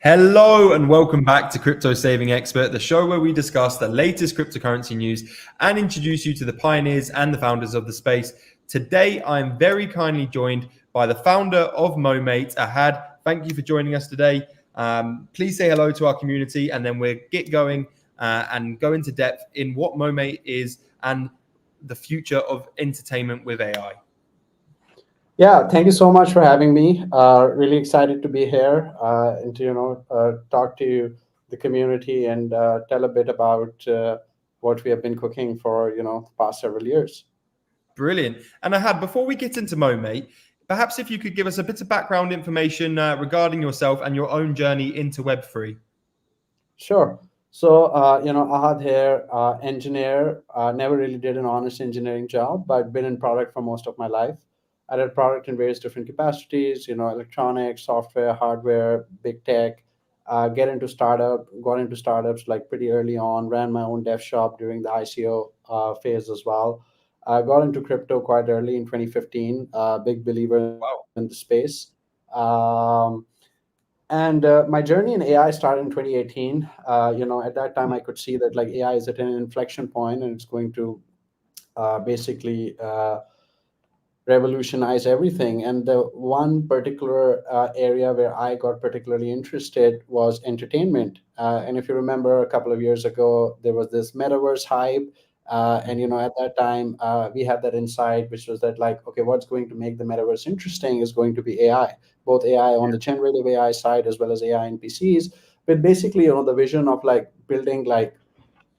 Hello and welcome back to Crypto Saving Expert, the show where we discuss the latest cryptocurrency news and introduce you to the pioneers and the founders of the space. Today, I'm very kindly joined by the founder of Moemate, Ahad. Thank you for joining us today. Please say hello to our community and then we'll get going and go into depth in what Moemate is and the future of entertainment with AI. Yeah, thank you so much for having me. Really excited to be here and to talk to the community and tell a bit about what we have been cooking for the past several years. Brilliant. And Ahad, before we get into Moemate, perhaps if you could give us a bit of background information regarding yourself and your own journey into Web3. Sure. So Ahad here, engineer. Never really did an honest engineering job, but been in product for most of my life. I did product in various different capacities. Electronics, software, hardware, big tech. Got into startups like pretty early on. Ran my own dev shop during the ICO phase as well. Got into crypto quite early in 2015. Big believer in the space. Um, and my journey in AI started in 2018. At that time, I could see that like AI is at an inflection point, and it's going to basically revolutionize everything. And the one particular area where I got particularly interested was entertainment. And if you remember, a couple of years ago, there was this metaverse hype. And at that time, we had that insight, which was that like, okay, what's going to make the metaverse interesting is going to be AI, both AI on the generative AI side as well as AI in PCs. But basically, the vision of like building like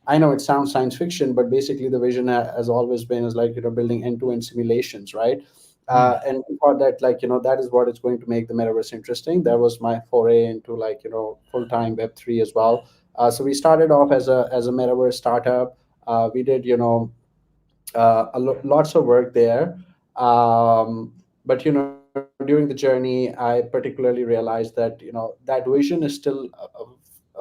I know it sounds science fiction, but basically the vision has always been is like building end-to-end simulations, right? And we thought that like that is what is going to make the metaverse interesting. That was my foray into like full-time Web3 as well. So we started off as a metaverse startup. We did lots of work there. But during the journey, I particularly realized that that vision is still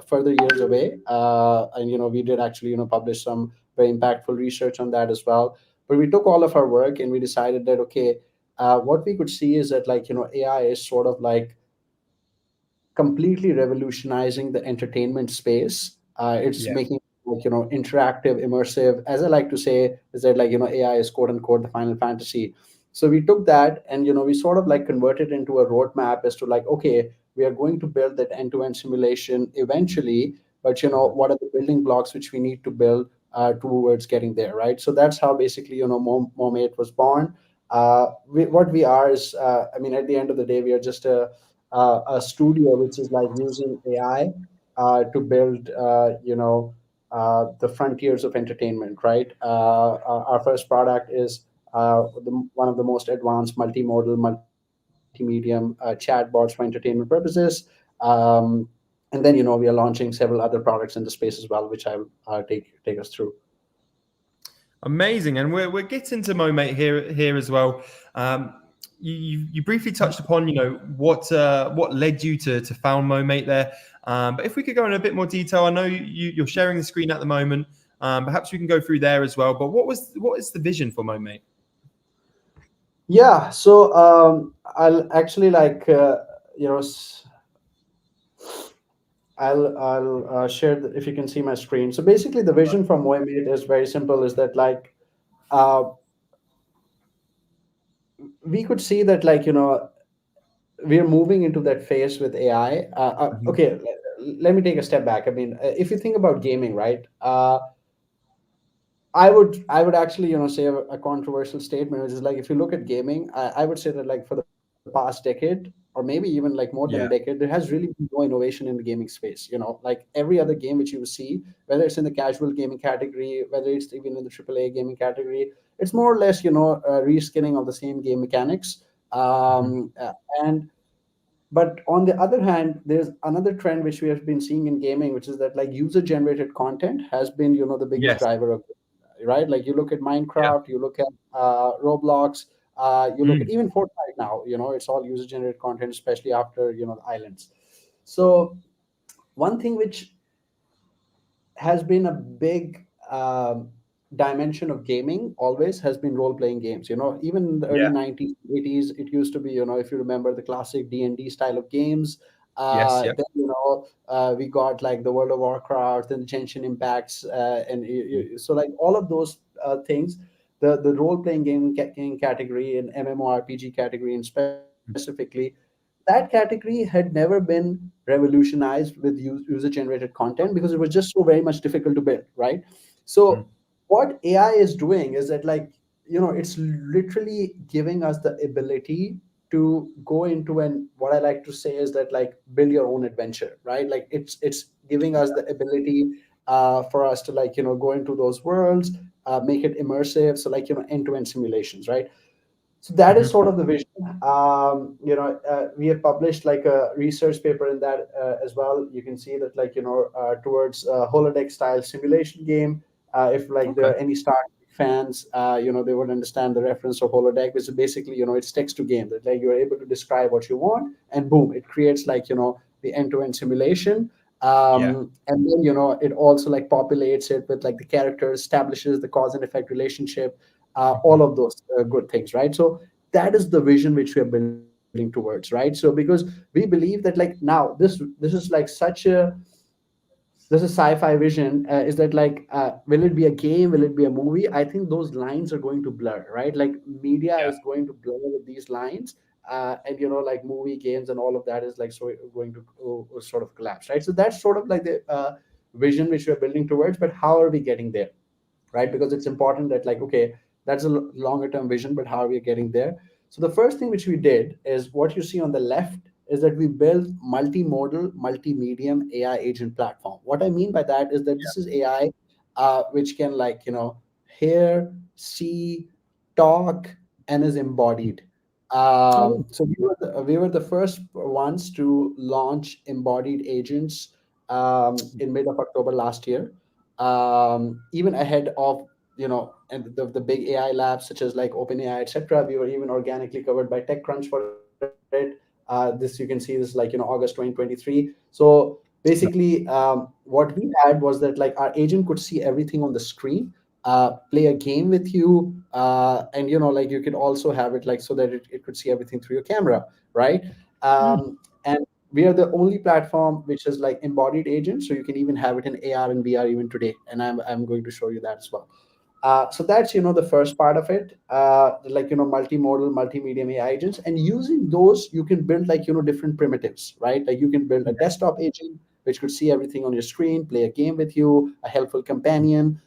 further years away. And we did actually publish some very impactful research on that as well. But we took all of our work and we decided that okay, what we could see is that like AI is sort of like completely revolutionizing the entertainment space. It's Yeah. making like interactive, immersive. As I like to say, is that like AI is quote unquote the final fantasy. So we took that and we sort of like converted into a roadmap as to like okay, we are going to build that end-to-end simulation eventually, but what are the building blocks which we need to build towards getting there, right? So that's how basically Momate was born. What we are is, I mean, at the end of the day, we are just a studio which is like using AI to build, the frontiers of entertainment, right? Our first product is one of the most advanced multimodal, multimedium chatbots for entertainment purposes. And then, we are launching several other products in the space as well, which I'll take us through. Amazing. And we're getting to Moemate here as well. You briefly touched upon, what led you to found Moemate there. But if we could go in a bit more detail, I know you're sharing the screen at the moment. Perhaps we can go through there as well. But what is the vision for Moemate? Yeah, so I'll actually like you know s- I'll share if you can see my screen. So basically, the vision from Moemate is very simple. Is that like uh, we could see that like we're moving into that phase with AI. Mhm. Okay, let me take a step back. I mean, if you think about gaming, right? I would actually say a controversial statement, which is like if you look at gaming, I would say that like for the past decade or maybe even like more than a decade, there Yeah. has really been no innovation in the gaming space. Like every other game which you see, whether it's in the casual gaming category, whether it's even in the AAA gaming category, it's more or less reskinning of the same game mechanics. Mhm. And but on the other hand, there's another trend which we have been seeing in gaming, which is that like user generated content has been the biggest Yes. driver of, right? Like you look at Yeah. Minecraft, you look at Roblox, you look at Mm. even Fortnite now. It's all user generated content, especially after the islands. So one thing which has been a big dimension of gaming always has been role playing games. Even in the early Yeah. 90s, 80s, it used to be, if you remember the classic D&D style of games. Yes. Yeah. Then we got like the World of Warcraft, then the Genshin Impacts, so like all of those things, the role playing game category and MMORPG category, and specifically that category had never been revolutionized with user generated content because it was just so very much difficult to build, right? So what AI is doing is that, like, it's literally giving us the ability to go into, and what I like to say is that, like, build your own adventure, right? Like it's giving us the ability for us to, like, go into those worlds, make it immersive, so like, end-to-end simulations, right? So that is sort of the vision. We have published like a research paper in that as well. You can see that, like, towards holodeck style simulation game. If like there Okay. are any Star Trek fans, they would understand the reference of holodeck, which is basically, it's text to game, that like you're able to describe what you want, and boom, it creates, like, the end-to-end simulation. Yeah. And then, it also like populates it with like the characters, establishes the cause and effect relationship, all of those good things, right? So that is the vision which we are building towards, right? So because we believe that, like, now this is like such a this is sci-fi vision, is that like, will it be a game, will it be a movie? I think those lines are going to blur, right? Like media Yeah. is going to blur with these lines, and like movie, games, and all of that is like so going to sort of collapse, right? So that's sort of like the vision which we're building towards. But how are we getting there, right? Because it's important that, like, okay, that's a longer term vision, but how are we getting there? So the first thing which we did is what you see on the left, is that we built multimodal multimedium AI agent platform. What I mean by that is that this is AI which can, like, hear, see, talk, and is embodied. Oh. So we were the first ones to launch embodied agents in mid of October last year, even ahead of, and the big AI labs such as like OpenAI, etc. We were even organically covered by TechCrunch for it. This, you can see this, like, August 2023. So basically, what we had was that, like, our agent could see everything on the screen, play a game with you, and like you could also have it like so that it could see everything through your camera, right? And we are the only platform which is like embodied agents, so you can even have it in AR and VR even today, and I'm going to show you that as well. So that's, the first part of it, like, multimodal multimedia AI agents, and using those you can build, like, different primitives, right? Like you can build a desktop agent which could see everything on your screen, play a game with you, a helpful companion.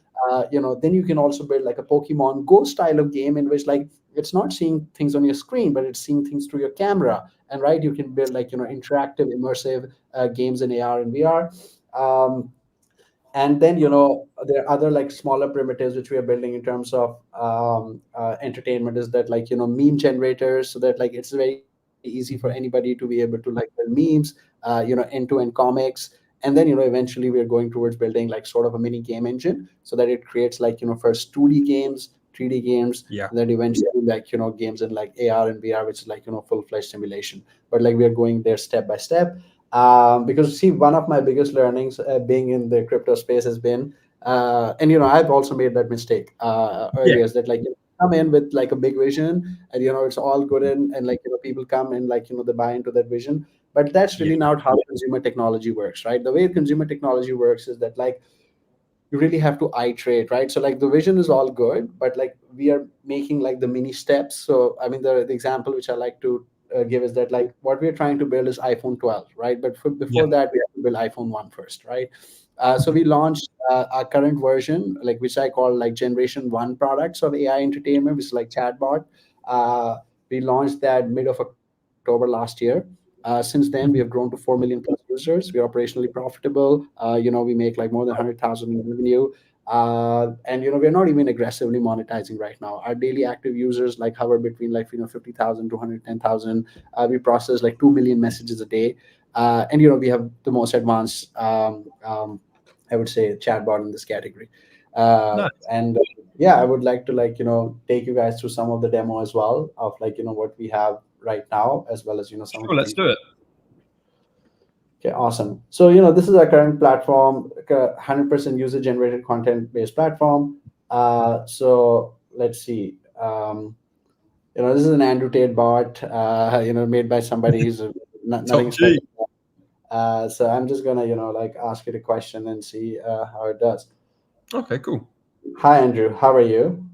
Then you can also build like a Pokemon Go style of game in which, like, it's not seeing things on your screen, but it's seeing things through your camera. And right, you can build, like, interactive, immersive games in AR and VR. Um, and then, there are other like smaller primitives which we are building in terms of entertainment, is that, like, meme generators, so that, like, it's very easy for anybody to be able to, like, build memes, end-to-end comics. And then, eventually we are going towards building like sort of a mini game engine, so that it creates, like, first 2D games, 3D games, Yeah. and then eventually, like, games in like AR and VR, which is like, full-fledged simulation. But like we are going there step by step. Because, see, one of my biggest learnings being in the crypto space has been, and I've also made that mistake Yeah. earlier, is that, like, come in with like a big vision, and it's all good, and like, people come and, like, they buy into that vision. But that's Yeah. really not how consumer technology works, right? The way consumer technology works is that, like, you really have to iterate, right? So like the vision is all good, but like we are making like the mini steps. So I mean, the example which I like to give is that, like, what we're trying to build is iPhone 12, right? But Yeah. before that, we have to build iPhone 1 first, right? So we launched our current version, like, which I call like generation 1 products of AI entertainment, which is like chatbot. uh, we launched that mid of October last year. Since then, we have grown to 4 million plus users. We are operationally profitable. We make like more than 100,000 in revenue. And we're not even aggressively monetizing right now. Our daily active users like hover between, like, 50,000 to 110,000. We process like 2 million messages a day. And we have the most advanced, I would say, chatbot in this category. Nice. And yeah, I would like to, like, take you guys through some of the demo as well of, like, what we have right now, as well as some of Sure. the Let's things. do it. Okay, awesome. So, this is our current platform, like a 100% user generated content based platform. So let's see. This is an Andrew Tate bot, made by somebody who's Top nothing G. special. So I'm just gonna, like ask it a question and see how it does. Okay, cool. Hi, Andrew. How are you?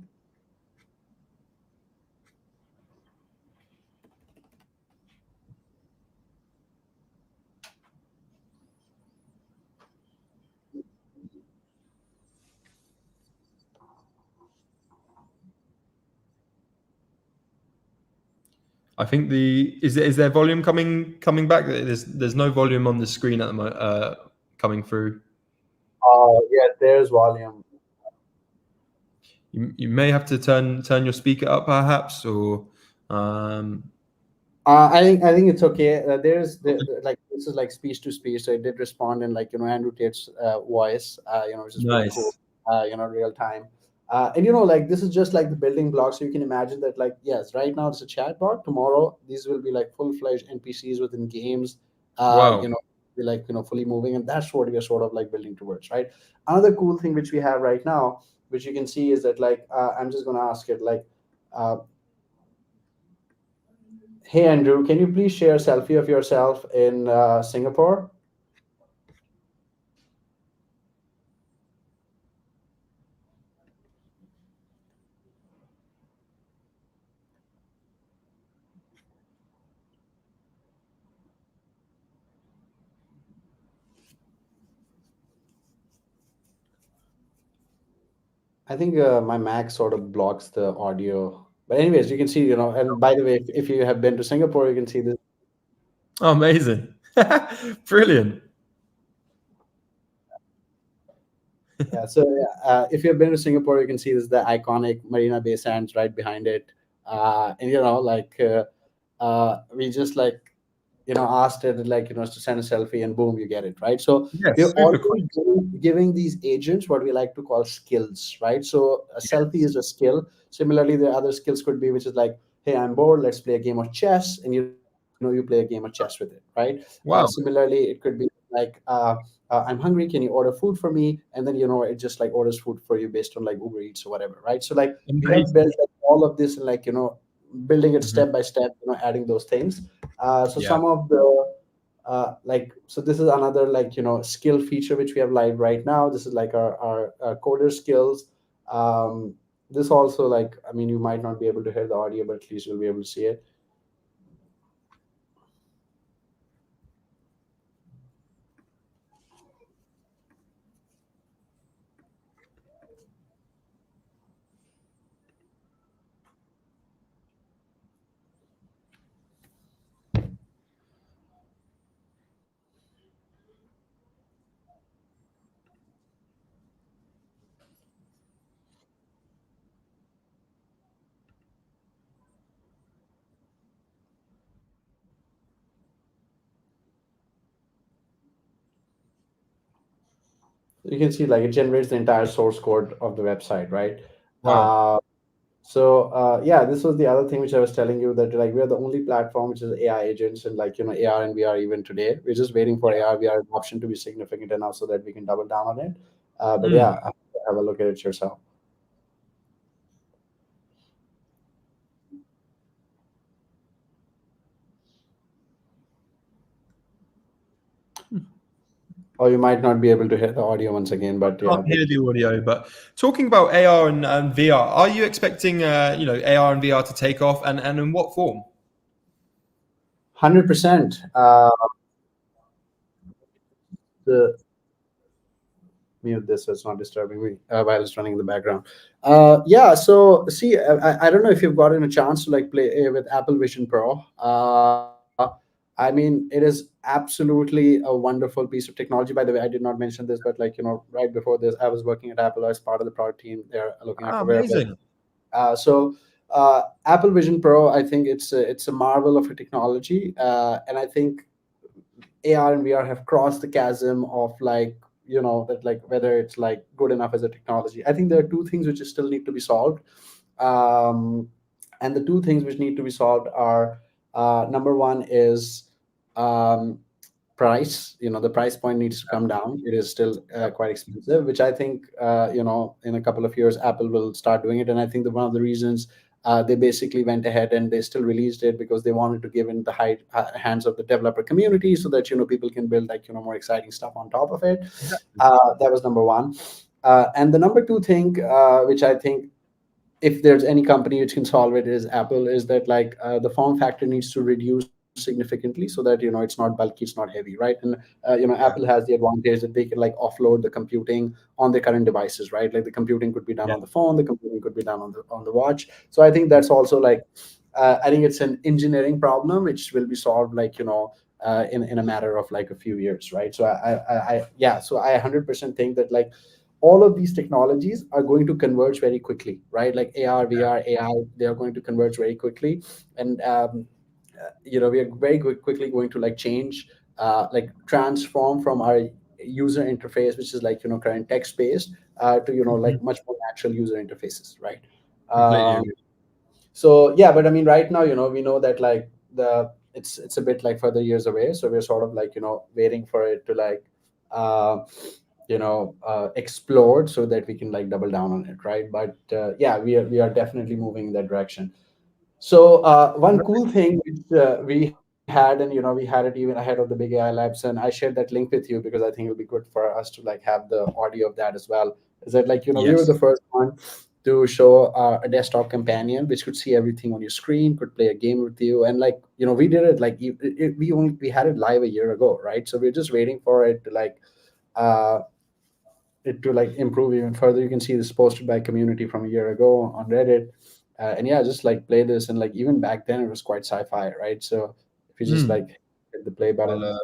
I think is there volume coming back? There's no volume on the screen at the moment coming through. Oh, yes, there's volume. You may have to turn your speaker up perhaps, or um, I think it's okay. There's okay. like this is like speech to speech, so it did respond in like Andrew Tate's voice, which is pretty cool. Nice. Real time. And like this is just like the building blocks. So you can imagine that like yes, right now it's a chatbot. Tomorrow these will be like full fledged NPCs within games. Uh, Wow. you know, be like fully moving, and that's what we are sort of like building towards, right? Another cool thing which we have right now, which you can see, is that like I'm just gonna ask it like. Uh, Hey Andrew, can you please share a selfie of yourself in Singapore? I think my Mac sort of blocks the audio. But anyways, you can see, and by the way, if you have been to Singapore, you can see this. Oh, amazing. Brilliant. Yeah, so if you've been to Singapore, you can see this the iconic Marina Bay Sands right behind it. And we just like asked it like to send a selfie, and boom, you get it, right? So we're Yes, super already quick. giving these agents what we like to call skills, right? So a selfie Yes. is a skill. Similarly, the other skills could be, which is like, hey, I'm bored, let's play a game of chess, and you play a game of chess with it, right? Wow. Similarly, it could be like I'm hungry, can you order food for me? And then it just like orders food for you based on like Uber Eats or whatever, right? So like we have Amazing. built like, all of this, and like building it Mhm. step by step, adding those things. So Yeah. some of the like so this is another like skill feature which we have live right now. This is like our coder skills. um, this also, like, I mean, you might not be able to hear the audio, but at least you'll be able to see it. You can see like it generates the entire source code of the website, right? Wow. Yeah, this was the other thing which I was telling you, that like we are the only platform which is AI agents, and like AR and VR even today. We're just waiting for AR VR adoption to be significant enough so that we can double down on it. But Mm. yeah, have a look at it yourself. Or you might not be able to hear the audio once again, but Can't yeah, hear the audio, but talking about AR and VR, are you expecting AR and VR to take off, and in what form? 100%. The Mute this so it's not disturbing me while it's running in the background. Yeah, so see, I don't know if you've gotten a chance to like play with Apple Vision Pro. I mean, it is absolutely a wonderful piece of technology. By the way, I did not mention this, but like right before this, I was working at Apple as part of the product team. They're looking Ah, after wearables. amazing. Apple Vision Pro, I think it's a marvel of a technology, and I think AR and VR have crossed the chasm of like that, like whether it's like good enough as a technology. I think there are two things which still need to be solved, um, and the two things which need to be solved are number one is um, price. The price point needs to come down. It is still quite expensive, which I think in a couple of years Apple will start doing it. And I think that one of the reasons They basically went ahead and they still released it because they wanted to give in the hands of the developer community so that people can build more exciting stuff on top of it. Exactly. That was number one. And the number two thing, which I think if there's any company which can solve it, is Apple. Is that the form factor needs to reduce significantly so that it's not bulky, it's not heavy, right? And Apple Yeah. has the advantage that they can offload the computing on the current devices, right? Like the computing could be done Yeah. on the phone, the computing could be done on the watch. So I think that's also I think it's an engineering problem which will be solved in a matter of a few years, right? So yeah, so I 100% think that all of these technologies are going to converge very quickly, right? Like AR, VR, AI, they are going to converge very quickly. And we are very quickly going to change, transform from our user interface, which is current text based, to Mhm. much more natural user interfaces, right? Completely um, agree. so yeah, but I mean, right now, we know that the it's a bit further years away, so we're sort of waiting for it to uh explode so that we can double down on it, right? But yeah, we are definitely moving in that direction. So one cool thing which we had, and we had it even ahead of the big AI labs, and I shared that link with you because I think it'll be good for us to have the audio of that as well. Is that we were Yes. the first one to show a desktop companion which could see everything on your screen, could play a game with you, and we did it we had it live a year ago, right? So we're just waiting for it to uh, improve even further. You can see this posted by community from a year ago on Reddit, and yeah, just play this, and even back then it was quite sci-fi, right? So if you just Hmm. hit the play I'll button,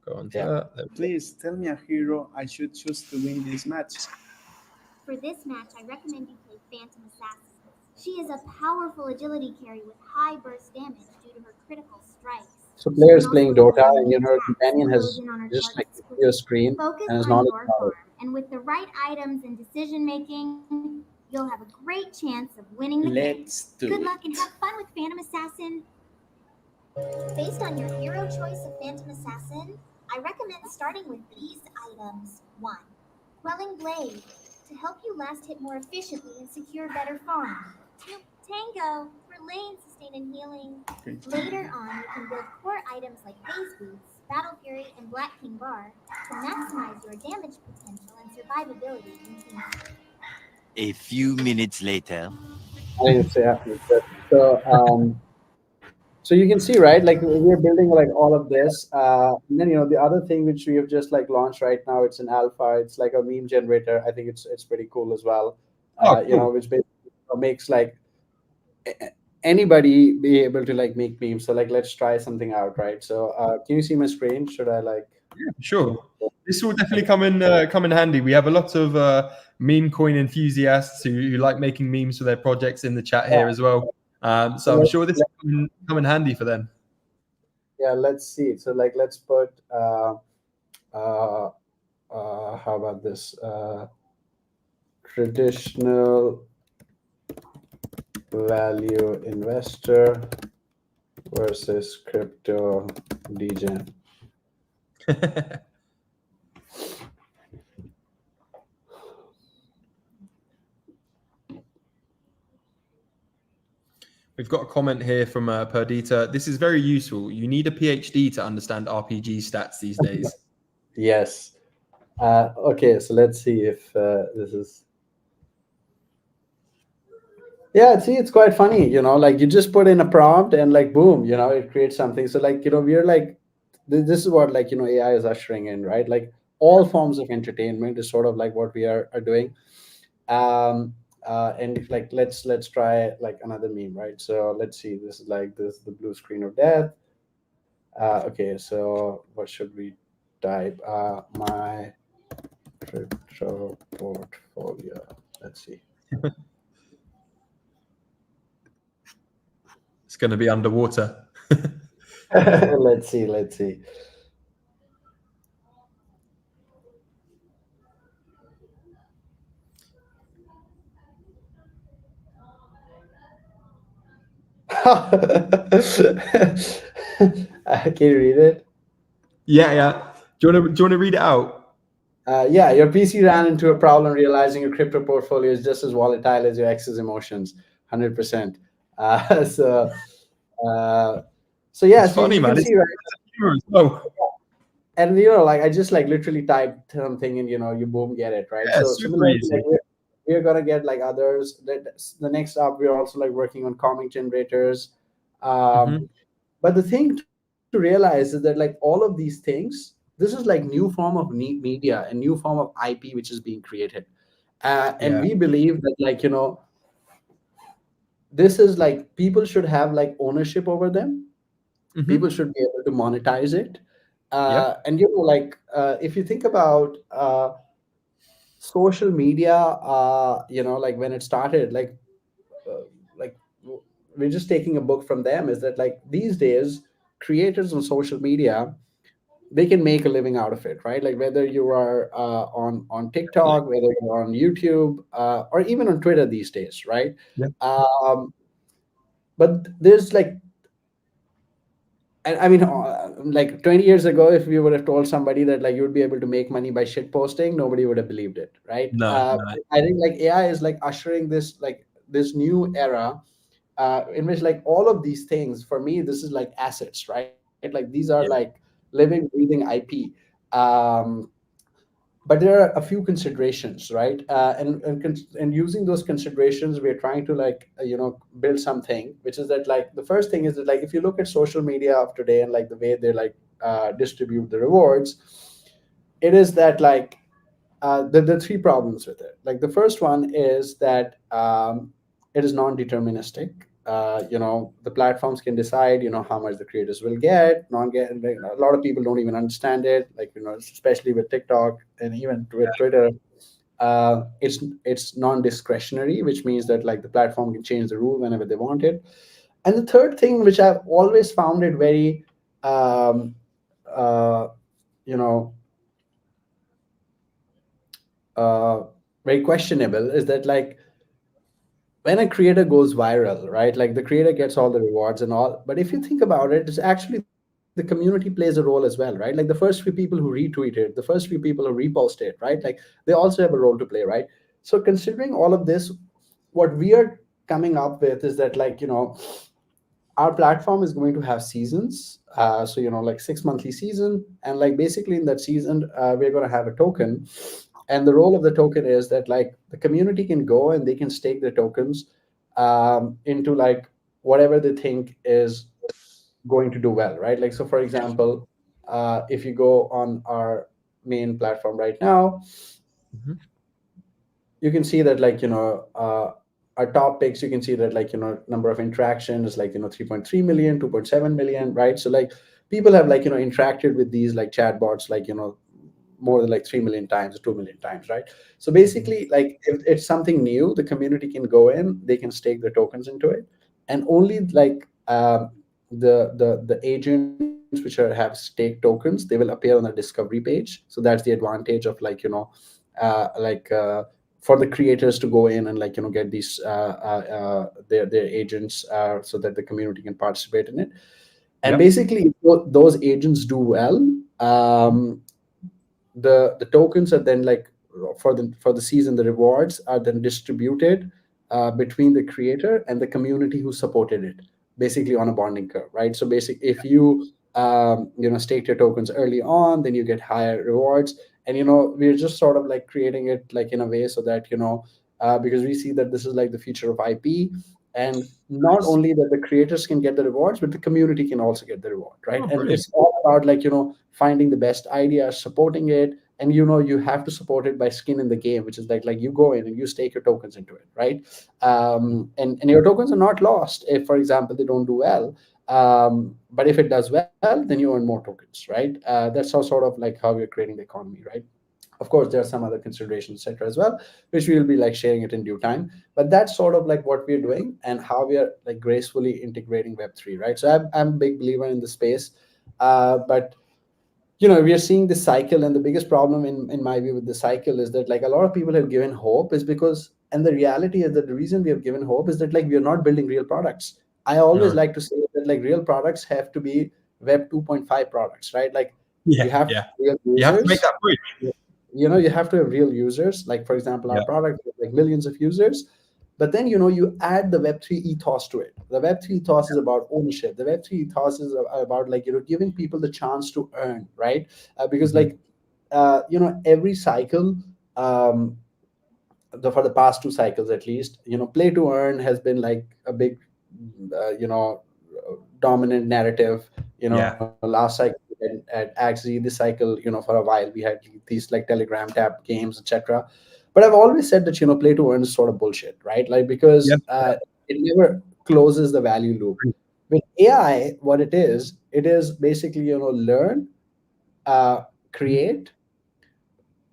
go on to yeah. that. There we go. Please tell me a hero I should choose to win this match. For this match, I recommend you play Phantom Assassin. She is a powerful agility carry with high burst damage due to her critical strikes. So She can players also playing Dota, avoid and enemy her attacks companion and close has in on her just targets your quickly. screen Focus and has on knowledge your about it. farm, and with the right items and decision making, you'll have a great chance of winning the game. Let's Good do luck and have it. fun with Phantom Assassin. Based on your hero choice of Phantom Assassin, I recommend starting with these items. 1. Quelling Blade, to help you last hit more efficiently and secure better farm. 2. Tango, for lane sustain and healing. Okay. Later on, you can build core items like Phase Boots, Battle Fury, and Black King Bar to maximize your damage potential and survivability in team fight. A few minutes later. I think it's yeah, it's good. So you can see, right, we're building all of this, and then the other thing which we have just launched right now, it's an alpha, it's like a meme generator. I think it's pretty cool as well. Oh, cool. Which basically makes anybody be able to make memes. So let's try something out, right? So can you see my screen? Should I Yeah, sure. This will definitely okay. come in handy. We have a lot of meme coin enthusiasts who like making memes for their projects in the chat Yeah, here as well. So so I'm sure this will come in handy for them. yeah, let's see. So let's put uh, how about this, traditional value investor versus crypto degen. We've got a comment here from Perdita. This is very useful. You need a PhD to understand RPG stats these days. Yes. Okay, so let's see if this is. Yeah, see, it's quite funny, you just put in a prompt and boom, it creates something. So we're this is what AI is ushering in, right? All forms of entertainment is sort of what we are doing. um and let's try another meme, right? So let's see, this is this the blue screen of death. Okay, so what should we type? My crypto portfolio, let's see. It's going to be underwater. Let's see. Can you read it? Yeah, yeah. Do you want to read it out? Yeah, your PC ran into a problem realizing your crypto portfolio is just as volatile as your ex's emotions. 100%. So uh, so yeah, It's so funny, you can man. see, right? It's humor as well. And like I just like literally typed something and you boom get it, right? Yeah, So super similarly, like easy. we're gonna get like others. The next up, we're also like working on comic generators. Hmm. But the thing to realize is that like all of these things, this is like new form of media and new form of IP which is being created, and Yeah. we believe that like this is like people should have like ownership over them. People Hmm. should be able to monetize it, Yeah. and like if you think about social media, like when it started, uh, like we're just taking a book from them, is that like these days creators on social media, they can make a living out of it, right? Like whether you are on TikTok, whether you're on YouTube, or even on Twitter these days, right? Yeah. um, but there's like, and I mean, like 20 years ago, if we would have told somebody that like you would be able to make money by shit posting, nobody would have believed it, right? No, no. I think like AI is like ushering this new era, in which like all of these things, for me, this is like assets, right? Like these are like Yeah. living, breathing IP. Um, but there are a few considerations, right? And using those considerations, we're trying to like build something, which is that like the first thing is that like if you look at social media of today and like the way they like distribute the rewards, it is that like the three problems with it. Like the first one is that it is non-deterministic. The platforms can decide, how much the creators will get, non get. And, a lot of people don't even understand it. Like, especially with TikTok and even with Twitter, it's non-discretionary, which means that like the platform can change the rule whenever they want it. And the third thing, which I've always found it very, um, uh, you know, uh, very questionable, is that like when a creator goes viral, right? Like the creator gets all the rewards and all, but if you think about it, it's actually the community plays a role as well, right? Like the first few people who retweet it, the first few people who repost it, right? Like they also have a role to play, right? So considering all of this, what we are coming up with is that like our platform is going to have seasons, so like 6 monthly season, and like basically in that season we're going to have a token, and the role of the token is that like the community can go and they can stake the tokens into like whatever they think is going to do well, right? Like so for example, if you go on our main platform right now, Hmm. you can see that like our top picks, you can see that like number of interactions is like 3.3 million, 2.7 million, right? So like people have like interacted with these like chatbots like more than like 3 million times or 2 million times, right? So basically like if it's something new, the community can go in, they can stake the tokens into it, and only like the agents which have stake tokens, they will appear on the discovery page. So that's the advantage of like like for the creators to go in and like get these their agents, so that the community can participate in it. And Yep. basically if those agents do well, um, the tokens are then like for the season, the rewards are then distributed between the creator and the community who supported it, basically on a bonding curve, right? So basic, if you stake your tokens early on, then you get higher rewards. And we're just sort of like creating it like in a way so that because we see that this is like the future of IP, and not Nice. only that the creators can get the rewards, but the community can also get the reward, right? Oh, And brilliant. it's all about like finding the best ideas, supporting it, and you have to support it by skin in the game, which is like you go in and you stake your tokens into it, right? And your tokens are not lost if, for example, they don't do well. But if it does well, then you earn more tokens, right? That's how sort of like how we're creating the economy, right? Of course there are some other considerations, etc., as well, which we will be like sharing it in due time. But that's sort of like what we're doing and how we are like gracefully integrating Web3, right? So I'm a big believer in the space, but we are seeing this cycle, and the biggest problem in my view with the cycle is that like a lot of people have given hope, is because, and the reality is that the reason we have given hope is that like we are not building real products. I always No. like to say that like real products have to be Web 2.5 products, right? Like Yeah. you have Yeah. real You have to make users. that bridge. You have to have real users. Like for example, our Yeah. product has like millions of users, But then, you add the Web3 ethos to it. The Web3 ethos is about ownership. The Web3 ethos is about like, giving people the chance to earn, right? Because Mhm. like, every cycle, um, for the past two cycles at least, play to earn has been like a big, dominant narrative. Yeah. Last cycle at Axie, this cycle, for a while we had these like Telegram tab games, etc. But I've always said that, play to earn is sort of bullshit, right? Like, Yeah. because it never closes the value loop. With AI, what it is basically, learn, create,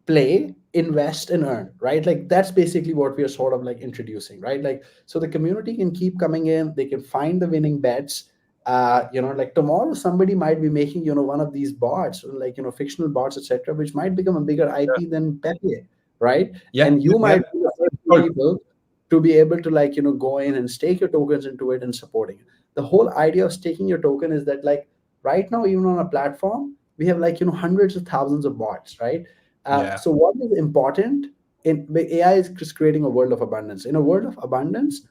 play, invest, and earn, right? Like, that's basically what we are sort of like introducing, right? Like, so the community can keep coming in, they can find the winning bets. Like tomorrow somebody might be making, one of these bots, like, fictional bots, etc., which might become a bigger IP than Pepe, right? Yeah. And you Yeah. might be the first few people to be able to, like, go in and stake your tokens into it and supporting it. The whole idea of staking your token is that, like, right now, even on a platform, we have, like, hundreds of thousands of bots, right? Yeah. So what is important in AI is just creating a world of abundance. In a world of abundance,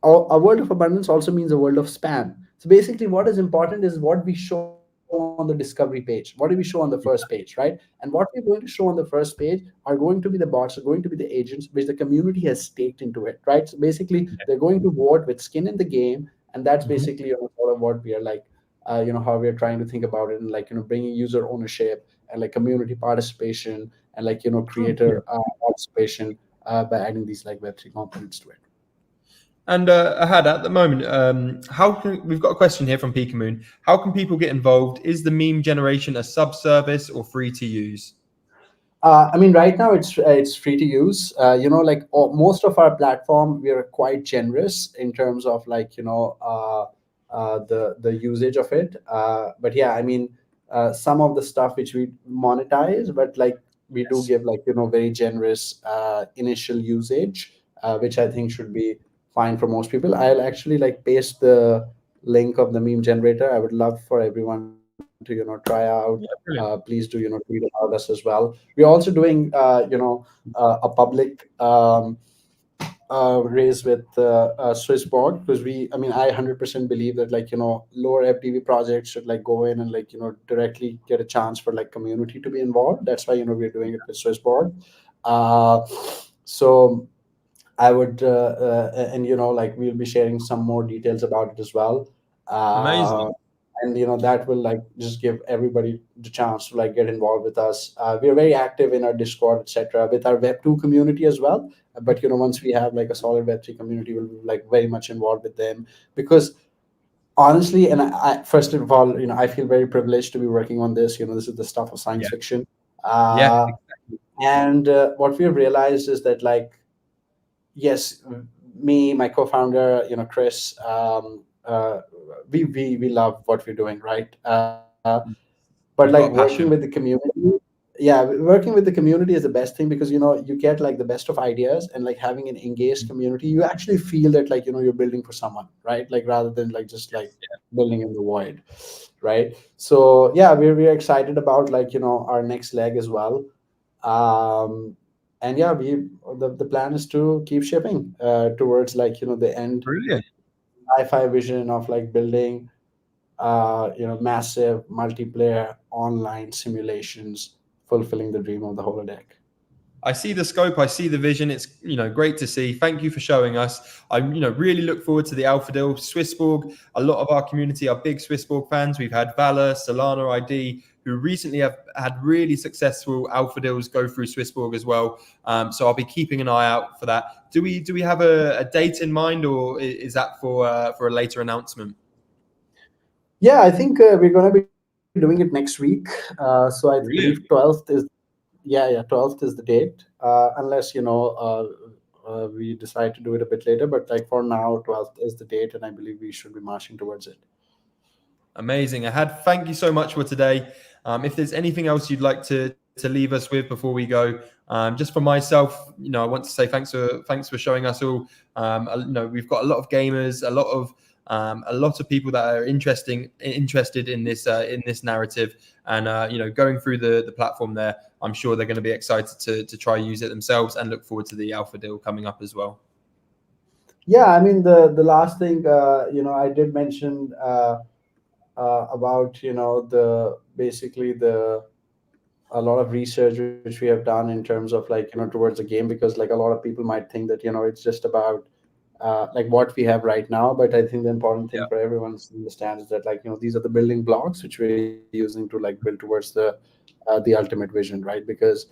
a world of abundance also means a world of spam. So basically, what is important is what we show on the discovery page. What do we show on the first page, right? And what we're going to show on the first page are going to be the bots, are going to be the agents, which the community has staked into it, right? So basically, they're going to vote with skin in the game, and that's Mhm. basically, sort of what we are like, how we're trying to think about it, and like, bringing user ownership and like community participation and like, Oh, brilliant. creator participation, by adding these like Web3 components to it. And Ahad, at the moment, we've got a question here from Pikamoon. How can people get involved? Is the meme generation a sub-service or free to use? I mean, right now it's free to use. Like, most of our platform, we are quite generous in terms of like, the usage of it. But yeah, I mean, some of the stuff which we monetize, but like we do Yes. give like, very generous initial usage, which I think should be fine for most people. I'll actually like paste the link of the meme generator. I would love for everyone to, try out. Yeah, Please brilliant. do, tweet about us as well. We're also doing, a public, raise with Swissborg, because I mean, I 100% believe that, like, lower FDV projects should like go in and like, directly get a chance for like community to be involved. That's why, we're doing it with Swissborg. Uh, so I would, and like we'll be sharing some more details about it as well. Amazing. And that will like just give everybody the chance to like get involved with us. We are very active in our Discord, etc., with our Web2 community as well. But once we have like a solid Web3 community, we'll be like very much involved with them, because honestly, and I first of all, I feel very privileged to be working on this. This is the stuff of science Yeah. fiction. Yeah. uh, and what we've realized is that, like, yes, me, my co-founder, Chris, we love what we're doing, right? But like You've got a working with the passion. community, yeah, working with the community is the best thing, because you get like the best of ideas, and like having an engaged community, you actually feel that, like, you're building for someone, right? Like, rather than like just like building in the void, right? So yeah, we're excited about, like, our next leg as well. um and yeah, the plan is to keep shipping towards, like, the end Brilliant. sci-fi vision of like building massive multiplayer online simulations, fulfilling the dream of the holodeck. I see the scope. I see the vision. It's great to see. Thank you for showing us. I really look forward to the Alpha deal. Swissborg. A lot of our community are big Swissborg fans. We've had Valor, Solana ID, who recently have had really successful Alpha deals go through Swissborg as well. So I'll be keeping an eye out for that. Do we have a date in mind, or is that for a later announcement? Yeah, I think we're going to be doing it next week. So I believe Brilliant. 12th is, yeah, 12th is the date, unless we decide to do it a bit later. But like for now, 12th is the date, and I believe we should be marching towards it. Amazing. Ahad, thank you so much for today. If there's anything else you'd like to leave us with before we go, just for myself, I want to say thanks for showing us all. We've got a lot of gamers, a lot of people that are interested in this narrative, and going through the platform there. I'm sure they're going to be excited to try use it themselves, and look forward to the alpha deal coming up as well. Yeah, I mean the last thing, I did mention about the basically the a lot of research which we have done in terms of like towards the game, because like a lot of people might think that it's just about like what we have right now. But I think the important thing Yeah. for everyone to understand is that like these are the building blocks which we're using to like build towards the ultimate vision, right? Because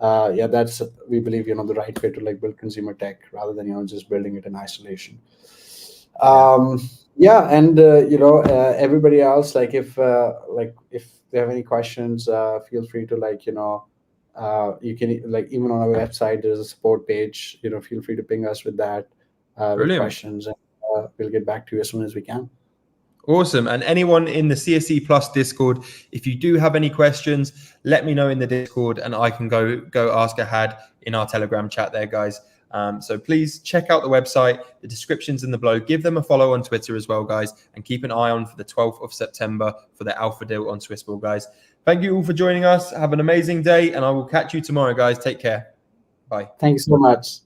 yeah, that's, we believe the right way to like build consumer tech, rather than just building it in isolation. Yeah. Yeah, and everybody else, like if they have any questions, feel free to like you can like, even on our website there's a support page. Feel free to ping us with that, with Brilliant. questions, and we'll get back to you as soon as we can. Awesome. And anyone in the CSE Plus Discord, if you do have any questions, let me know in the Discord, and I can go ask Ahad in our Telegram chat there, guys. So please check out the website. The description's in the below. Give them a follow on Twitter as well, guys, and keep an eye on for the 12th of September for the Alpha Deal on Swissball, guys. Thank you all for joining us. Have an amazing day, and I will catch you tomorrow, guys. Take care. Bye. Thanks so much.